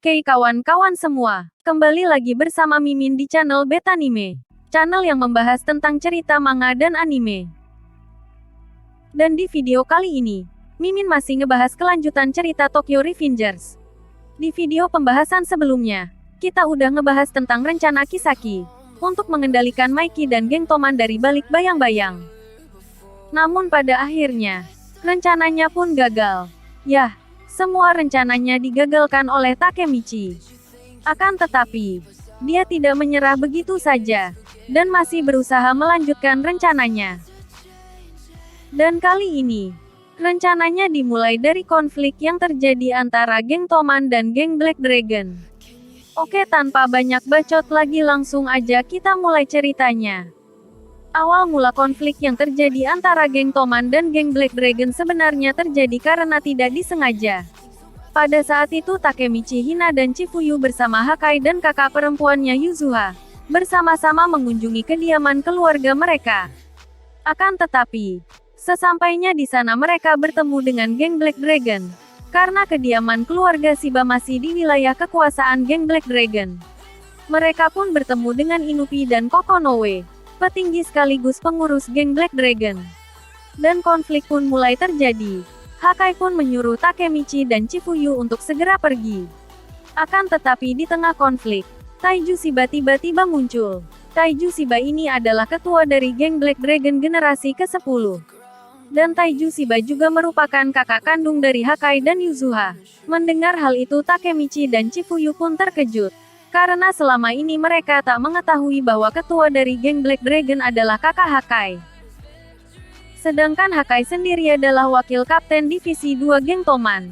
Oke kawan-kawan semua, kembali lagi bersama Mimin di channel Betanime, channel yang membahas tentang cerita manga dan anime. Dan di video kali ini, Mimin masih ngebahas kelanjutan cerita Tokyo Revengers. Di video pembahasan sebelumnya, kita udah ngebahas tentang rencana Kisaki untuk mengendalikan Maiki dan geng Toman dari balik bayang-bayang. Namun pada akhirnya, rencananya pun gagal. Yah, semua rencananya digagalkan oleh Takemichi. Akan tetapi, dia tidak menyerah begitu saja, dan masih berusaha melanjutkan rencananya. Dan kali ini, rencananya dimulai dari konflik yang terjadi antara geng Toman dan geng Black Dragon. Oke, tanpa banyak bacot lagi langsung aja kita mulai ceritanya. Awal mula konflik yang terjadi antara geng Toman dan geng Black Dragon sebenarnya terjadi karena tidak disengaja. Pada saat itu Takemichi Hina dan Chifuyu bersama Hakai dan kakak perempuannya Yuzuha, bersama-sama mengunjungi kediaman keluarga mereka. Akan tetapi, sesampainya di sana mereka bertemu dengan geng Black Dragon, karena kediaman keluarga Shiba masih di wilayah kekuasaan geng Black Dragon. Mereka pun bertemu dengan Inupi dan Kokonoe, petinggi sekaligus pengurus geng Black Dragon. Dan konflik pun mulai terjadi. Hakai pun menyuruh Takemichi dan Chifuyu untuk segera pergi. Akan tetapi di tengah konflik, Taiju Shiba tiba-tiba muncul. Taiju Shiba ini adalah ketua dari geng Black Dragon generasi ke-10. Dan Taiju Shiba juga merupakan kakak kandung dari Hakai dan Yuzuha. Mendengar hal itu Takemichi dan Chifuyu pun terkejut. Karena selama ini mereka tak mengetahui bahwa ketua dari geng Black Dragon adalah kakak Hakai. Sedangkan Hakai sendiri adalah wakil kapten divisi 2 geng Toman.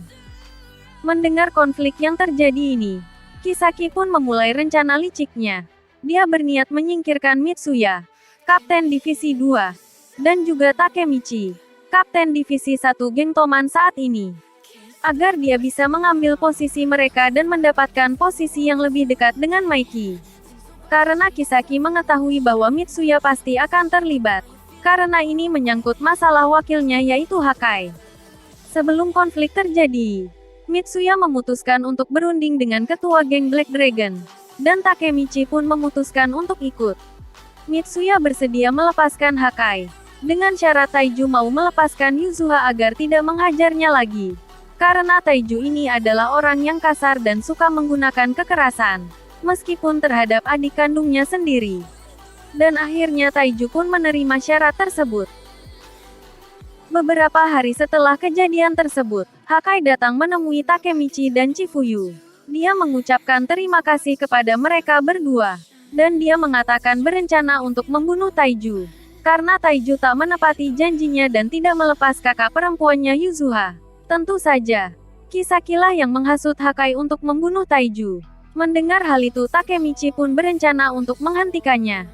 Mendengar konflik yang terjadi ini, Kisaki pun memulai rencana liciknya. Dia berniat menyingkirkan Mitsuya, kapten divisi 2, dan juga Takemichi, kapten divisi 1 geng Toman saat ini, agar dia bisa mengambil posisi mereka dan mendapatkan posisi yang lebih dekat dengan Maiki. Karena Kisaki mengetahui bahwa Mitsuya pasti akan terlibat, karena ini menyangkut masalah wakilnya yaitu Hakai. Sebelum konflik terjadi, Mitsuya memutuskan untuk berunding dengan ketua geng Black Dragon, dan Takemichi pun memutuskan untuk ikut. Mitsuya bersedia melepaskan Hakai, dengan syarat Taiju mau melepaskan Yuzuha agar tidak menghajarnya lagi. Karena Taiju ini adalah orang yang kasar dan suka menggunakan kekerasan, meskipun terhadap adik kandungnya sendiri. Dan akhirnya Taiju pun menerima syarat tersebut. Beberapa hari setelah kejadian tersebut, Hakai datang menemui Takemichi dan Chifuyu. Dia mengucapkan terima kasih kepada mereka berdua, dan dia mengatakan berencana untuk membunuh Taiju. Karena Taiju tak menepati janjinya dan tidak melepas kakak perempuannya Yuzuha. Tentu saja, Kisakilah yang menghasut Hakai untuk membunuh Taiju. Mendengar hal itu Takemichi pun berencana untuk menghentikannya.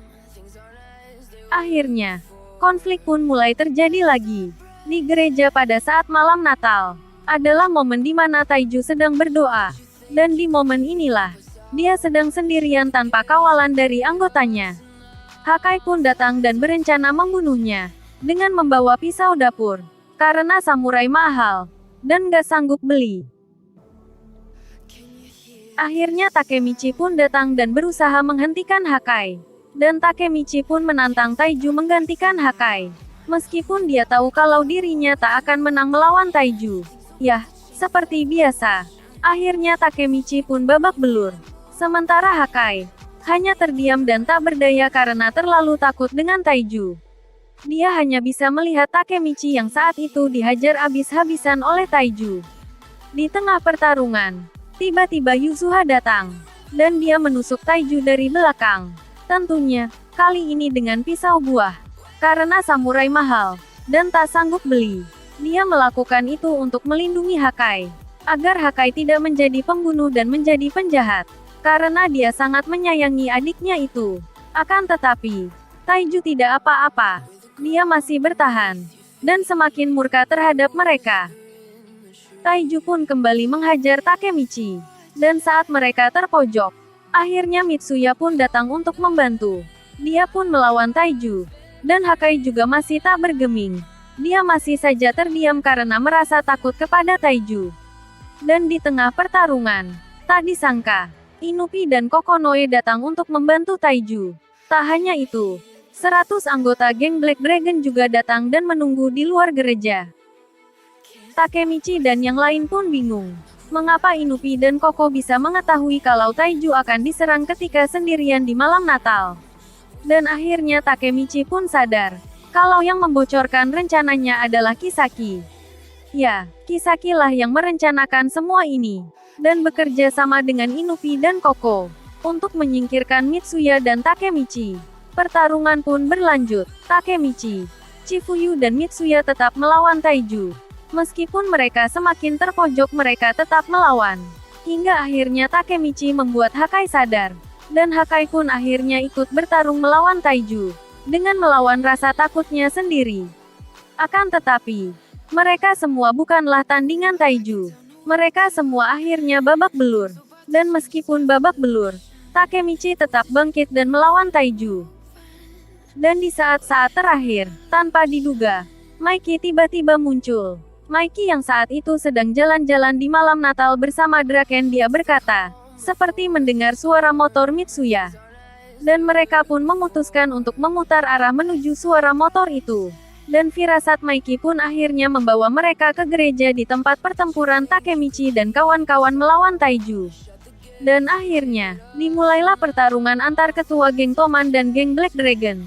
Akhirnya, konflik pun mulai terjadi lagi. Di gereja pada saat malam Natal, adalah momen di mana Taiju sedang berdoa. Dan di momen inilah, dia sedang sendirian tanpa kawalan dari anggotanya. Hakai pun datang dan berencana membunuhnya, dengan membawa pisau dapur. Karena samurai mahal, dan gak sanggup beli. Akhirnya Takemichi pun datang dan berusaha menghentikan Hakai. Dan Takemichi pun menantang Taiju menggantikan Hakai. Meskipun dia tahu kalau dirinya tak akan menang melawan Taiju. Yah, seperti biasa. Akhirnya Takemichi pun babak belur. Sementara Hakai hanya terdiam dan tak berdaya karena terlalu takut dengan Taiju. Dia hanya bisa melihat Takemichi yang saat itu dihajar habis-habisan oleh Taiju. Di tengah pertarungan, tiba-tiba Yuzuha datang, dan dia menusuk Taiju dari belakang. Tentunya, kali ini dengan pisau buah. Karena samurai mahal, dan tak sanggup beli. Dia melakukan itu untuk melindungi Hakai, agar Hakai tidak menjadi pembunuh dan menjadi penjahat. Karena dia sangat menyayangi adiknya itu. Akan tetapi, Taiju tidak apa-apa. Dia masih bertahan, dan semakin murka terhadap mereka. Taiju pun kembali menghajar Takemichi. Dan saat mereka terpojok, akhirnya Mitsuya pun datang untuk membantu. Dia pun melawan Taiju. Dan Hakai juga masih tak bergeming. Dia masih saja terdiam karena merasa takut kepada Taiju. Dan di tengah pertarungan, Tak disangka, Inupi dan Kokonoe datang untuk membantu Taiju. Tak hanya itu, 100 anggota geng Black Dragon juga datang dan menunggu di luar gereja. Takemichi dan yang lain pun bingung. Mengapa Inupi dan Koko bisa mengetahui kalau Taiju akan diserang ketika sendirian di malam Natal? Dan akhirnya Takemichi pun sadar, kalau yang membocorkan rencananya adalah Kisaki. Ya, Kisaki lah yang merencanakan semua ini. Dan bekerja sama dengan Inupi dan Koko untuk menyingkirkan Mitsuya dan Takemichi. Pertarungan pun berlanjut. Takemichi, Chifuyu dan Mitsuya tetap melawan Taiju. Meskipun mereka semakin terpojok, mereka tetap melawan. Hingga akhirnya Takemichi membuat Hakai sadar. Dan Hakai pun akhirnya ikut bertarung melawan Taiju. Dengan melawan rasa takutnya sendiri. Akan tetapi, mereka semua bukanlah tandingan Taiju. Mereka semua akhirnya babak belur. Dan meskipun babak belur, Takemichi tetap bangkit dan melawan Taiju. Dan di saat-saat terakhir, tanpa diduga, Maiki tiba-tiba muncul. Maiki yang saat itu sedang jalan-jalan di malam Natal bersama Draken, dia berkata, seperti mendengar suara motor Mitsuya. Dan mereka pun memutuskan untuk memutar arah menuju suara motor itu. Dan firasat Maiki pun akhirnya membawa mereka ke gereja di tempat pertempuran Takemichi dan kawan-kawan melawan Taiju. Dan akhirnya, dimulailah pertarungan antar ketua geng Toman dan geng Black Dragon.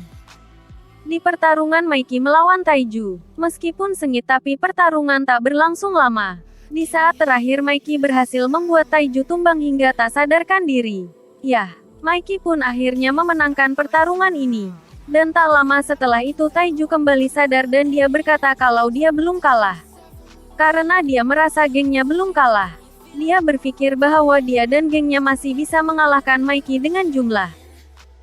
Di pertarungan Maiki melawan Taiju, meskipun sengit tapi pertarungan tak berlangsung lama. Di saat terakhir Maiki berhasil membuat Taiju tumbang hingga tak sadarkan diri. Yah, Maiki pun akhirnya memenangkan pertarungan ini. Dan tak lama setelah itu Taiju kembali sadar dan dia berkata kalau dia belum kalah. Karena dia merasa gengnya belum kalah. Dia berpikir bahwa dia dan gengnya masih bisa mengalahkan Maiki dengan jumlah.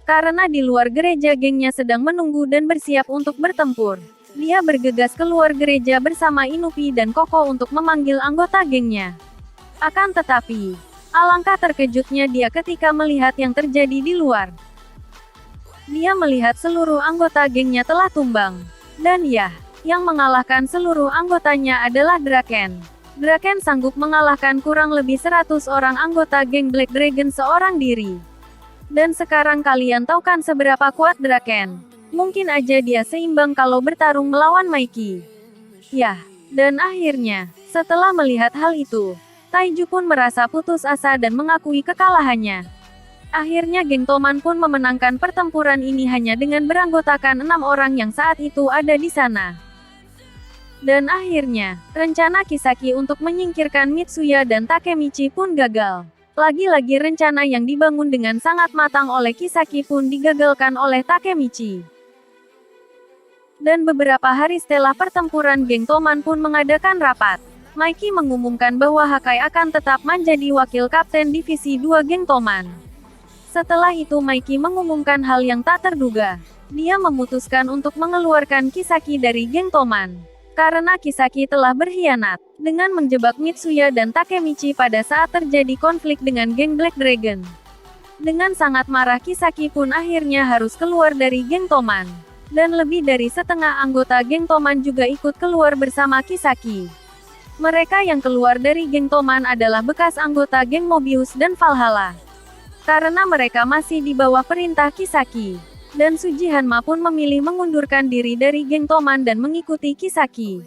Karena di luar gereja gengnya sedang menunggu dan bersiap untuk bertempur. Dia bergegas keluar gereja bersama Inupi dan Koko untuk memanggil anggota gengnya. Akan tetapi, alangkah terkejutnya dia ketika melihat yang terjadi di luar. Dia melihat seluruh anggota gengnya telah tumbang. Dan ya, yang mengalahkan seluruh anggotanya adalah Draken. Draken sanggup mengalahkan kurang lebih 100 orang anggota geng Black Dragon seorang diri. Dan sekarang kalian tahu kan seberapa kuat Draken? Mungkin aja dia seimbang kalau bertarung melawan Maiki. Yah, dan akhirnya, setelah melihat hal itu, Taiju pun merasa putus asa dan mengakui kekalahannya. Akhirnya geng Toman pun memenangkan pertempuran ini hanya dengan beranggotakan 6 orang yang saat itu ada di sana. Dan akhirnya, rencana Kisaki untuk menyingkirkan Mitsuya dan Takemichi pun gagal. Lagi-lagi rencana yang dibangun dengan sangat matang oleh Kisaki pun digagalkan oleh Takemichi. Dan beberapa hari setelah pertempuran geng Toman pun mengadakan rapat. Maiki mengumumkan bahwa Hakai akan tetap menjadi wakil kapten divisi 2 geng Toman. Setelah itu Maiki mengumumkan hal yang tak terduga. Dia memutuskan untuk mengeluarkan Kisaki dari geng Toman. Karena Kisaki telah berkhianat dengan menjebak Mitsuya dan Takemichi pada saat terjadi konflik dengan geng Black Dragon. Dengan sangat marah Kisaki pun akhirnya harus keluar dari geng Toman. Dan lebih dari setengah anggota geng Toman juga ikut keluar bersama Kisaki. Mereka yang keluar dari geng Toman adalah bekas anggota geng Mobius dan Valhalla. Karena mereka masih di bawah perintah Kisaki. Dan Sujihanma pun memilih mengundurkan diri dari geng Toman dan mengikuti Kisaki.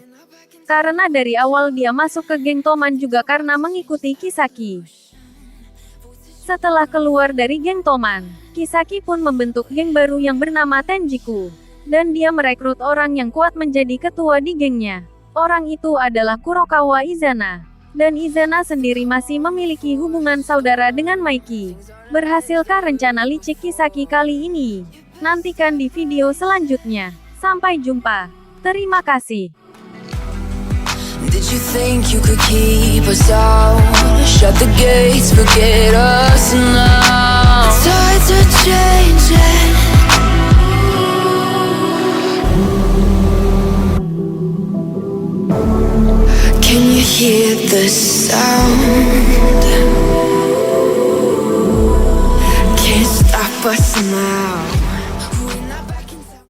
Karena dari awal dia masuk ke geng Toman juga karena mengikuti Kisaki. Setelah keluar dari geng Toman, Kisaki pun membentuk geng baru yang bernama Tenjiku. Dan dia merekrut orang yang kuat menjadi ketua di gengnya. Orang itu adalah Kurokawa Izana. Dan Izana sendiri masih memiliki hubungan saudara dengan Maiki. Berhasilkah rencana licik Kisaki kali ini? Nantikan di video selanjutnya. Sampai jumpa. Terima kasih. Did you think you could keep us out? Shut the gates, forget us now. The tides are changing. Can you hear the sound? Can't stop us now.